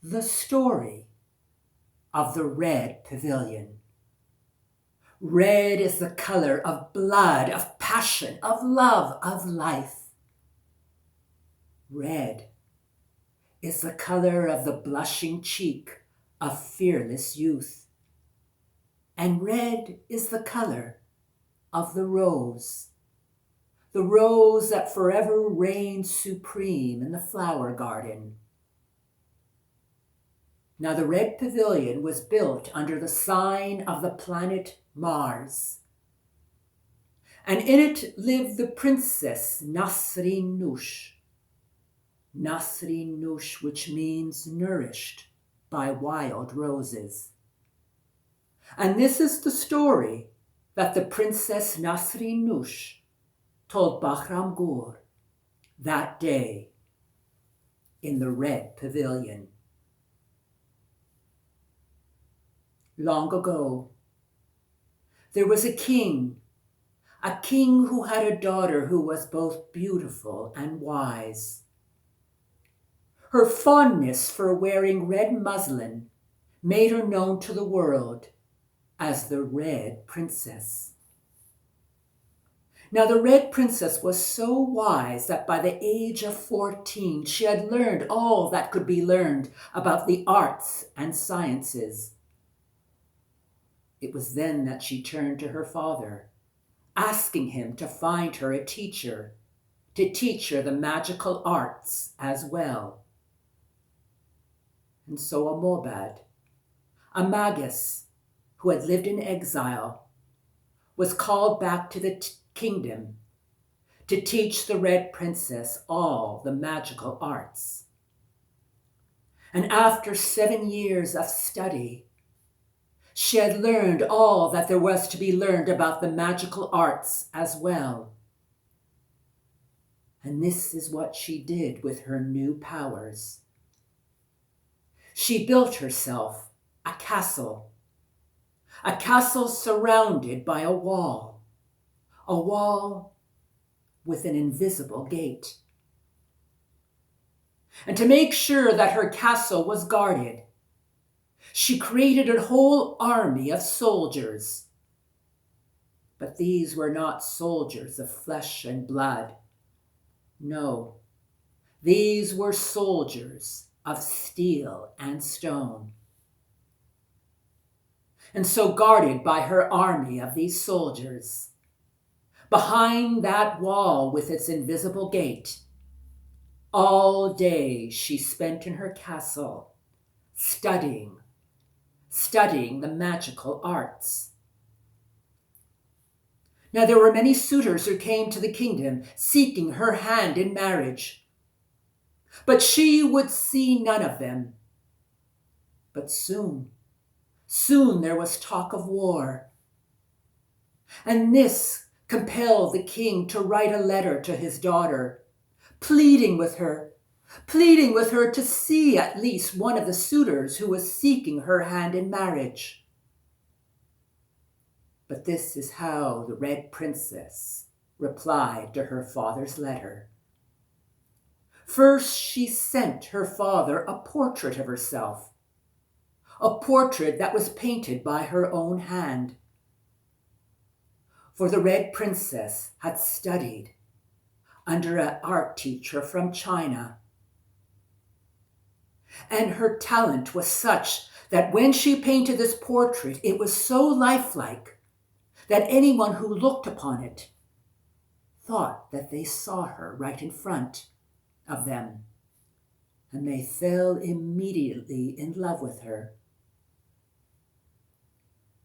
The story of the Red Pavilion. Red is the color of blood, of passion, of love, of life. Red is the color of the blushing cheek of fearless youth. And red is the color of the rose that forever reigns supreme in the flower garden. Now the Red Pavilion was built under the sign of the planet Mars. And in it lived the princess Nasrin Nush. Nasrin Nush, which means nourished by wild roses. And this is the story that the princess Nasrin Nush told Bahram Gur that day in the Red Pavilion. Long ago, there was a king who had a daughter who was both beautiful and wise. Her fondness for wearing red muslin made her known to the world as the Red Princess. Now the Red Princess was so wise that by the age of 14, she had learned all that could be learned about the arts and sciences. It was then that she turned to her father, asking him to find her a teacher, to teach her the magical arts as well. And so a Mobad, a magus who had lived in exile, was called back to the kingdom to teach the Red Princess all the magical arts. And after 7 years of study, she had learned all that there was to be learned about the magical arts as well. And this is what she did with her new powers. She built herself a castle surrounded by a wall with an invisible gate. And to make sure that her castle was guarded, she created a whole army of soldiers. But these were not soldiers of flesh and blood. No, these were soldiers of steel and stone. And so, guarded by her army of these soldiers, behind that wall with its invisible gate, all day she spent in her castle studying the magical arts. Now there were many suitors who came to the kingdom seeking her hand in marriage, but she would see none of them. But soon there was talk of war, and this compelled the king to write a letter to his daughter, pleading with her to see at least one of the suitors who was seeking her hand in marriage. But this is how the Red Princess replied to her father's letter. First, she sent her father a portrait of herself, a portrait that was painted by her own hand. For the Red Princess had studied under an art teacher from China. And her talent was such that when she painted this portrait, it was so lifelike that anyone who looked upon it thought that they saw her right in front of them, and they fell immediately in love with her.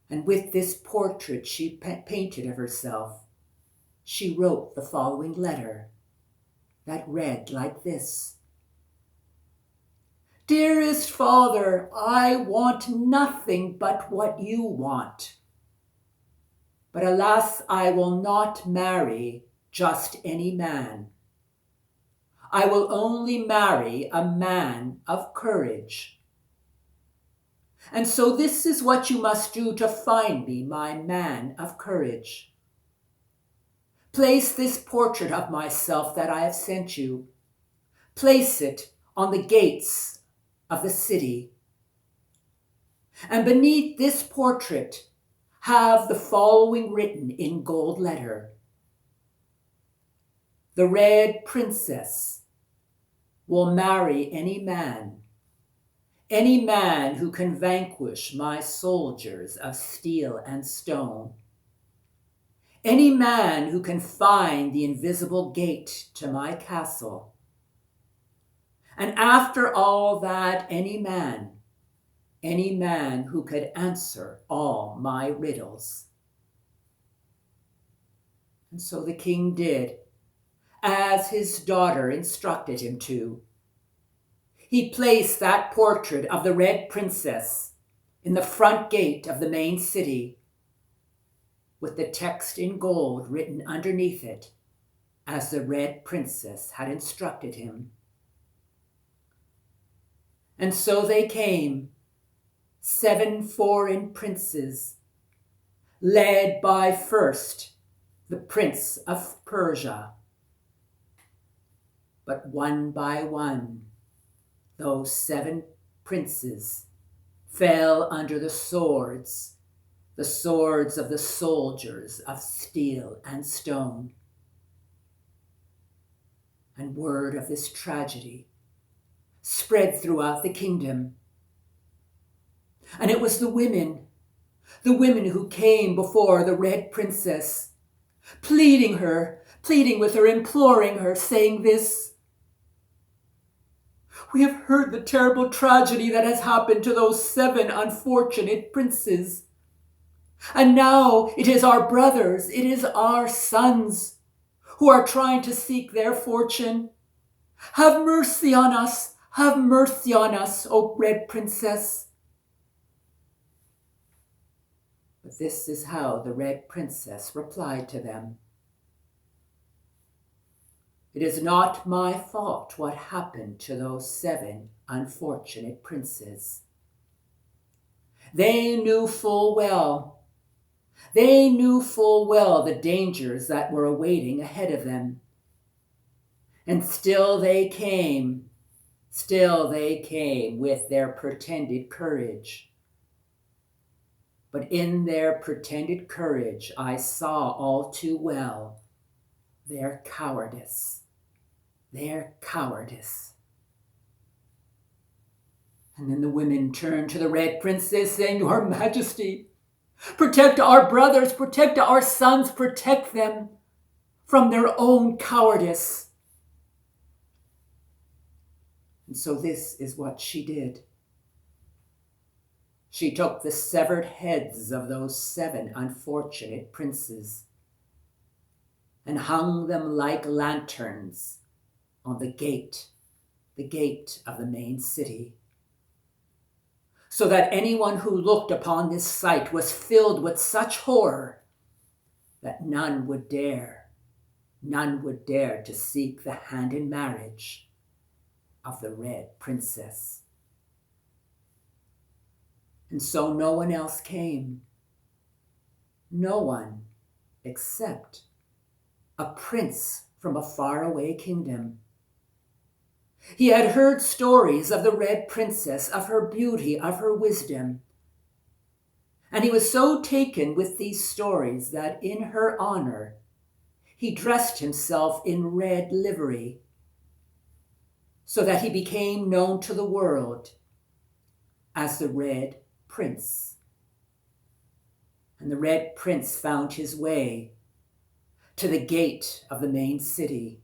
And with this portrait she painted of herself, she wrote the following letter that read like this: Dearest father, I want nothing but what you want. But alas, I will not marry just any man. I will only marry a man of courage. And so this is what you must do to find me, my man of courage. Place this portrait of myself that I have sent you. Place it on the gates of the city. And beneath this portrait have the following written in gold letter: "The Red Princess will marry any man who can vanquish my soldiers of steel and stone, any man who can find the invisible gate to my castle, and after all that, any man who could answer all my riddles." And so the king did as his daughter instructed him to. He placed that portrait of the Red Princess in the front gate of the main city, with the text in gold written underneath it, as the Red Princess had instructed him. And so they came, 7 foreign princes, led by first the Prince of Persia. But one by one, those 7 princes fell under the swords of the soldiers of steel and stone. And word of this tragedy spread throughout the kingdom. And it was the women who came before the Red Princess, pleading with her, imploring her, saying this: "We have heard the terrible tragedy that has happened to those 7 unfortunate princes. And now it is our brothers, it is our sons who are trying to seek their fortune. Have mercy on us, O Red Princess." But this is how the Red Princess replied to them: "It is not my fault what happened to those 7 unfortunate princes. They knew full well the dangers that were awaiting ahead of them. And still they came with their pretended courage. But in their pretended courage, I saw all too well their cowardice. And then the women turned to the Red Princess, saying, "Your Majesty, protect our brothers, protect our sons, protect them from their own cowardice." And so this is what she did. She took the severed heads of those 7 unfortunate princes and hung them like lanterns on the gate of the main city, so that anyone who looked upon this sight was filled with such horror that none would dare to seek the hand in marriage of the Red Princess. And so no one else came. No one except a prince from a faraway kingdom. He had heard stories of the Red Princess, of her beauty, of her wisdom. And he was so taken with these stories that in her honor, he dressed himself in red livery, so that he became known to the world as the Red Prince. And the Red Prince found his way to the gate of the main city.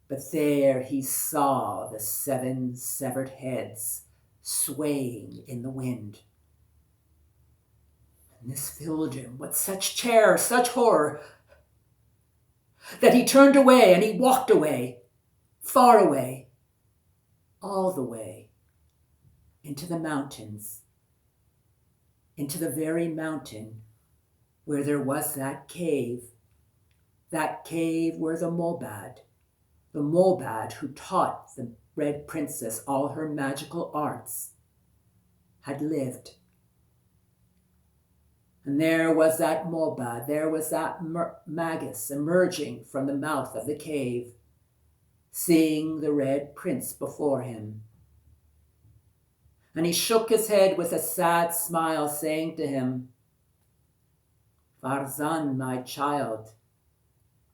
But there he saw the 7 severed heads swaying in the wind. And this filled him with such terror, such horror, that he turned away and he walked away, far away, all the way into the mountains, into the very mountain where there was that cave where the Mobad who taught the Red Princess all her magical arts, had lived. And there was that Mobad, there was that Magus emerging from the mouth of the cave, seeing the Red Prince before him, And he shook his head with a sad smile, saying to him, Farzan, my child,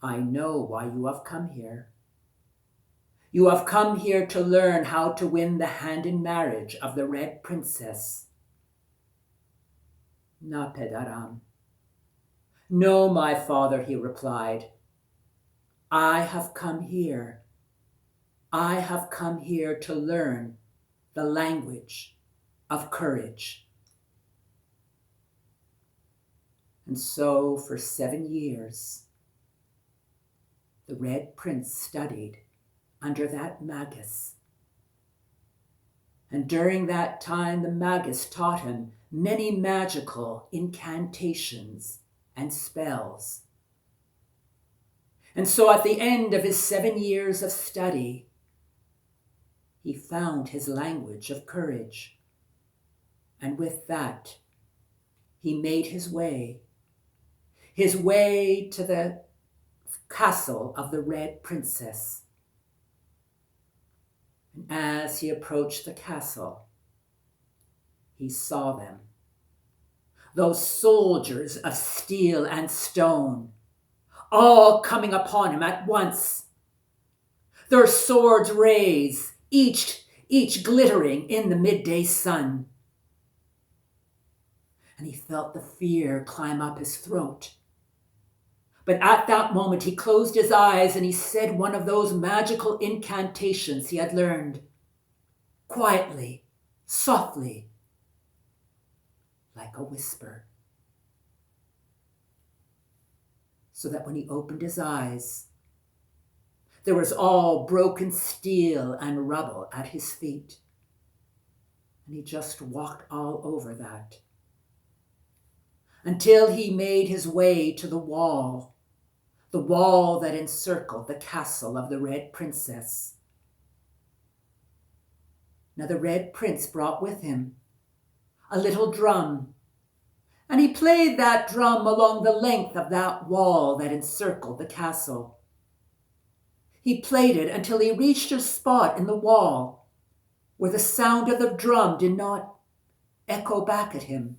I know why you have come here. You have come here to learn how to win the hand in marriage of the Red Princess. Na pedaram. No, my father, he replied. I have come here to learn the language of courage. And so for 7 years, the Red Prince studied under that magus. And during that time, the magus taught him many magical incantations and spells. And so at the end of his 7 years of study, he found his language of courage. And with that, he made his way to the castle of the Red Princess. And as he approached the castle, he saw them, those soldiers of steel and stone, all coming upon him at once, their swords raised, each glittering in the midday sun. And he felt the fear climb up his throat. But at that moment, he closed his eyes and he said one of those magical incantations he had learned, quietly, softly, like a whisper. So that when he opened his eyes, there was all broken steel and rubble at his feet. And he just walked all over that until he made his way to the wall that encircled the castle of the Red Princess. Now the Red Prince brought with him a little drum, and he played that drum along the length of that wall that encircled the castle. He played it until he reached a spot in the wall where the sound of the drum did not echo back at him.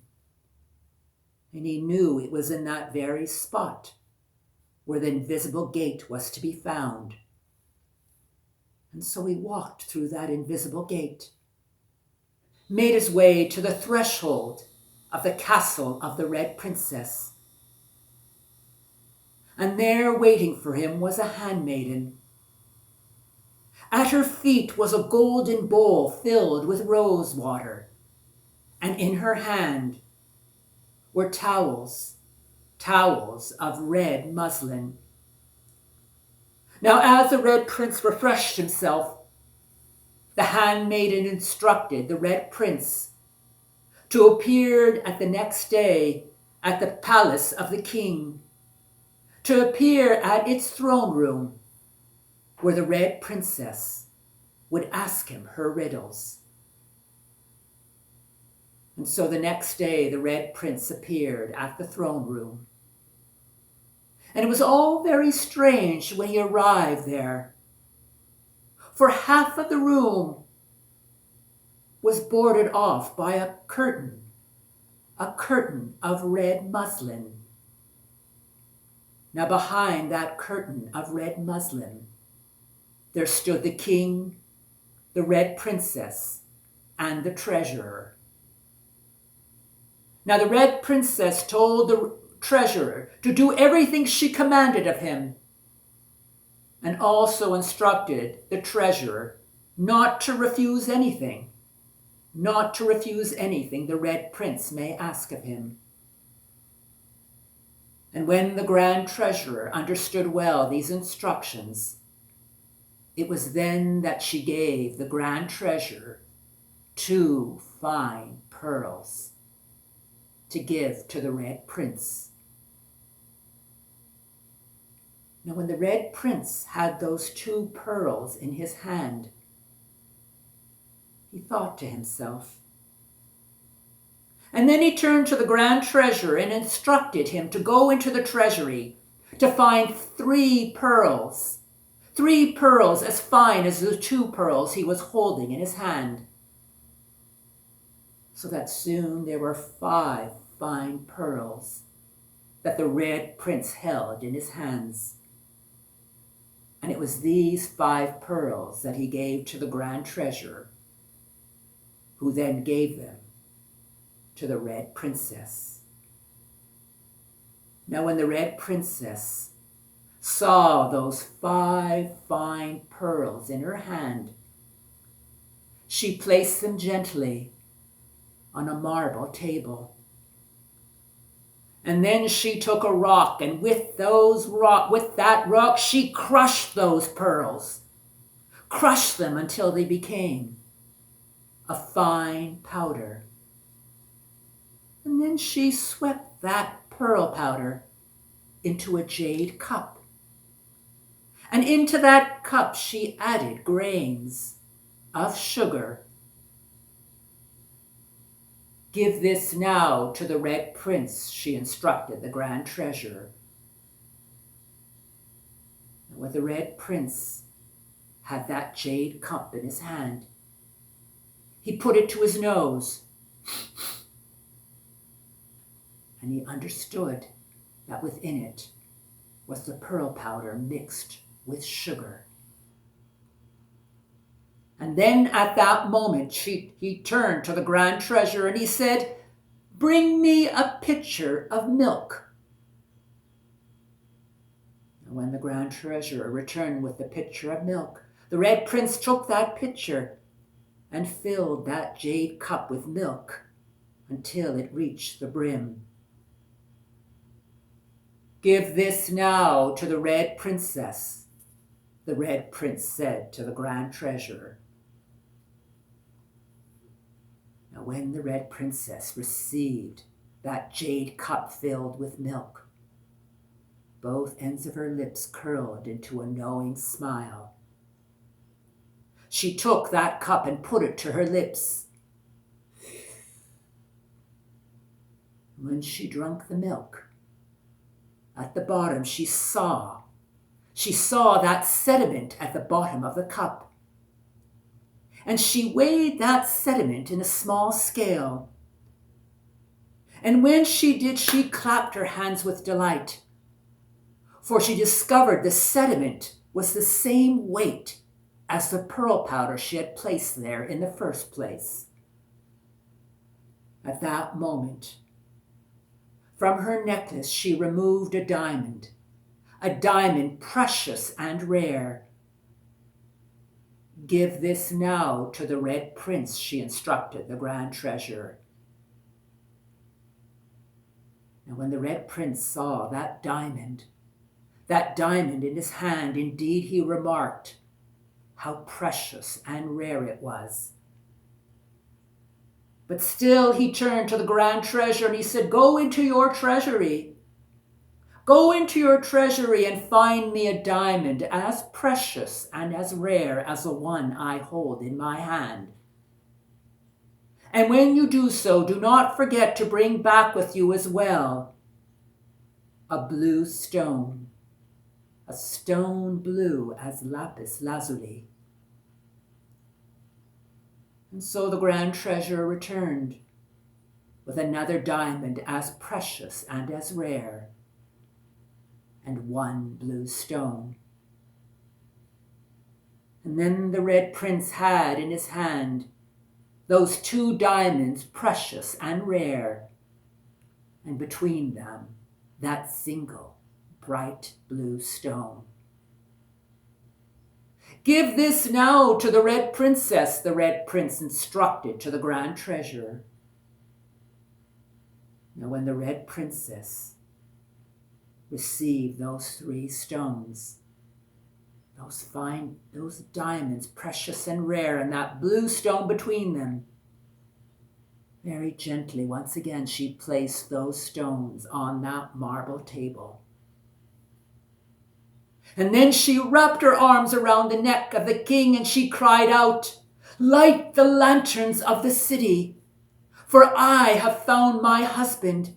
And he knew it was in that very spot where the invisible gate was to be found. And so he walked through that invisible gate, made his way to the threshold of the castle of the Red Princess. And there waiting for him was a handmaiden. At her feet was a golden bowl filled with rose water, and in her hand were towels of red muslin. Now as the Red Prince refreshed himself, the handmaiden instructed the Red Prince to appear at the next day at the palace of the king, to appear at its throne room, where the Red Princess would ask him her riddles. And so the next day, the Red Prince appeared at the throne room. And it was all very strange when he arrived there. For half of the room was boarded off by a curtain of red muslin. Now behind that curtain of red muslin, there stood the king, the Red Princess, and the treasurer. Now the Red Princess told the treasurer to do everything she commanded of him, and also instructed the treasurer not to refuse anything the Red Prince may ask of him. And when the Grand Treasurer understood well these instructions, it was then that she gave the Grand Treasurer 2 fine pearls to give to the Red Prince. Now when the Red Prince had those 2 pearls in his hand, he thought to himself. And then he turned to the Grand Treasurer and instructed him to go into the treasury to find 3 pearls. 3 pearls as fine as the 2 pearls he was holding in his hand. so that soon there were 5 fine pearls that the Red Prince held in his hands. And it was these 5 pearls that he gave to the Grand Treasurer, who then gave them to the Red Princess. Now when the Red Princess saw those 5 fine pearls in her hand, she placed them gently on a marble table. And then she took a rock, and with that rock, she crushed those pearls, crushed them until they became a fine powder. And then she swept that pearl powder into a jade cup. And into that cup she added grains of sugar. Give this now to the Red Prince, she instructed the Grand Treasurer. And when the Red Prince had that jade cup in his hand, he put it to his nose, and he understood that within it was the pearl powder mixed with sugar. And then at that moment, he turned to the Grand Treasurer and he said, "Bring me a pitcher of milk." And when the Grand Treasurer returned with the pitcher of milk, the Red Prince took that pitcher and filled that jade cup with milk until it reached the brim. "Give this now to the Red Princess," the Red Prince said to the Grand Treasurer. Now when the Red Princess received that jade cup filled with milk, both ends of her lips curled into a knowing smile. She took that cup and put it to her lips. When she drank the milk, at the bottom she saw that sediment at the bottom of the cup. And she weighed that sediment in a small scale. And when she did, she clapped her hands with delight, for she discovered the sediment was the same weight as the pearl powder she had placed there in the first place. At that moment, from her necklace she removed a diamond precious and rare. "Give this now to the Red Prince," she instructed the Grand Treasurer. And when the Red Prince saw that diamond in his hand, indeed he remarked how precious and rare it was. But still he turned to the Grand Treasurer and he said, Go into your treasury and find me a diamond as precious and as rare as the one I hold in my hand. And when you do so, do not forget to bring back with you as well a blue stone, a stone blue as lapis lazuli." And so the Grand Treasurer returned with another diamond as precious and as rare, and 1 blue stone. And then the Red Prince had in his hand those 2 diamonds, precious and rare, and between them that single bright blue stone. "Give this now to the Red Princess," the Red Prince instructed to the Grand Treasurer. Now when the Red Princess received those 3 stones, those diamonds, precious and rare, and that blue stone between them, very gently once again she placed those stones on that marble table. And then she wrapped her arms around the neck of the king and she cried out, "Light the lanterns of the city, for I have found my husband.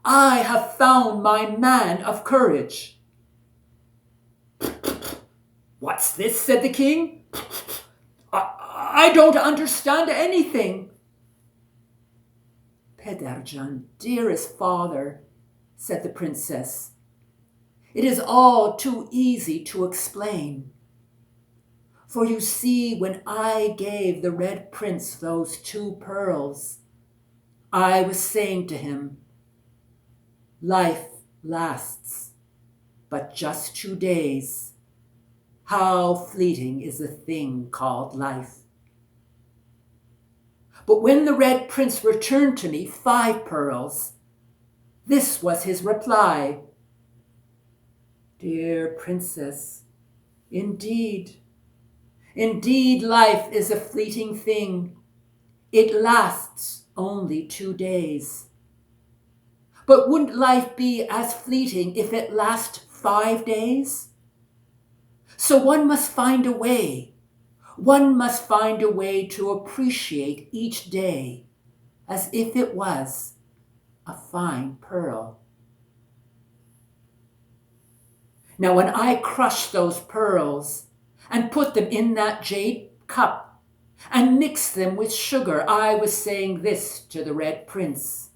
I have found my man of courage." "What's this?" said the king. I don't understand anything." Pedercan, dearest father, said the princess, it is all too easy to explain. For you see, when I gave the Red Prince those 2 pearls, I was saying to him, life lasts but just 2 days. How fleeting is the thing called life. But when the Red Prince returned to me 5 pearls, this was his reply. Dear princess, indeed life is a fleeting thing. It lasts only 2 days. But wouldn't life be as fleeting if it lasts 5 days? So one must find a way. One must find a way to appreciate each day as if it was a fine pearl. Now, when I crushed those pearls and put them in that jade cup and mixed them with sugar, I was saying this to the Red Prince.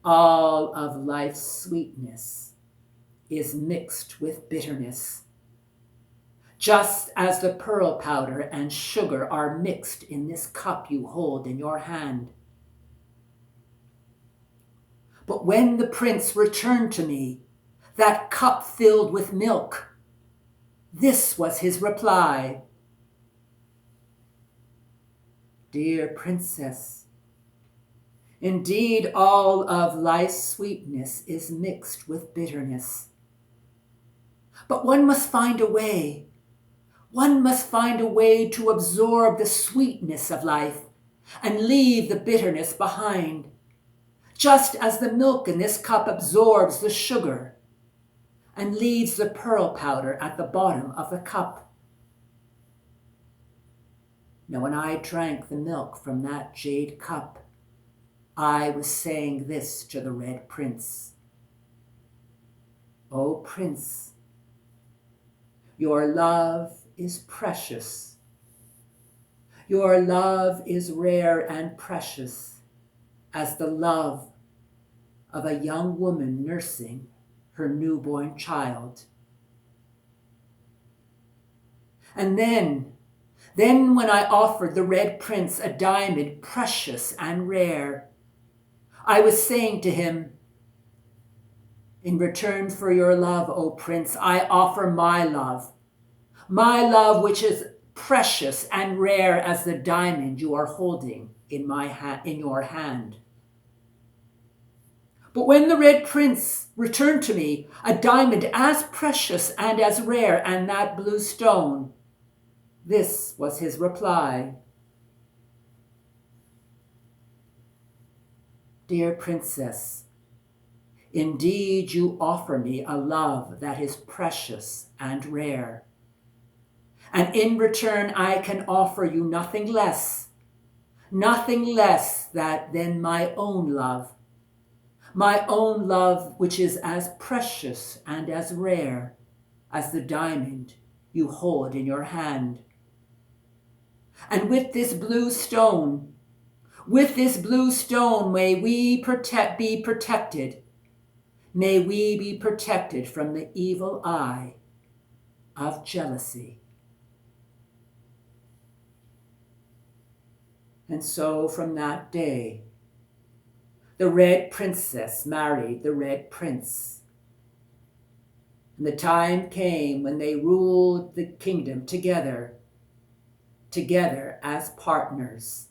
All of life's sweetness is mixed with bitterness, just as the pearl powder and sugar are mixed in this cup you hold in your hand. But when the prince returned to me, that cup filled with milk, this was his reply. Dear princess, indeed all of life's sweetness is mixed with bitterness. But one must find a way. One must find a way to absorb the sweetness of life and leave the bitterness behind, just as the milk in this cup absorbs the sugar and leaves the pearl powder at the bottom of the cup. Now, when I drank the milk from that jade cup, I was saying this to the Red Prince. O Prince, your love is precious. Your love is rare and precious as the love of a young woman nursing her newborn child. And then when I offered the Red Prince a diamond precious and rare, I was saying to him, in return for your love, O Prince, I offer my love which is precious and rare as the diamond you are holding in your hand. But when the Red Prince returned to me a diamond as precious and as rare and that blue stone, this was his reply. Dear princess, indeed you offer me a love that is precious and rare. And in return I can offer you nothing less than my own love which is as precious and as rare as the diamond you hold in your hand. And with this blue stone may we be protected. May we be protected from the evil eye of jealousy. And so from that day, the Red Princess married the Red Prince. And the time came when they ruled the kingdom together as partners.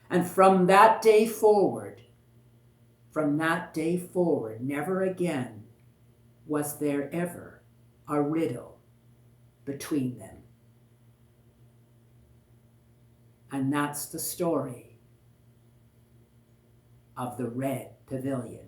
And from that day forward, never again was there ever a riddle between them. And that's the story of the Red Pavilion.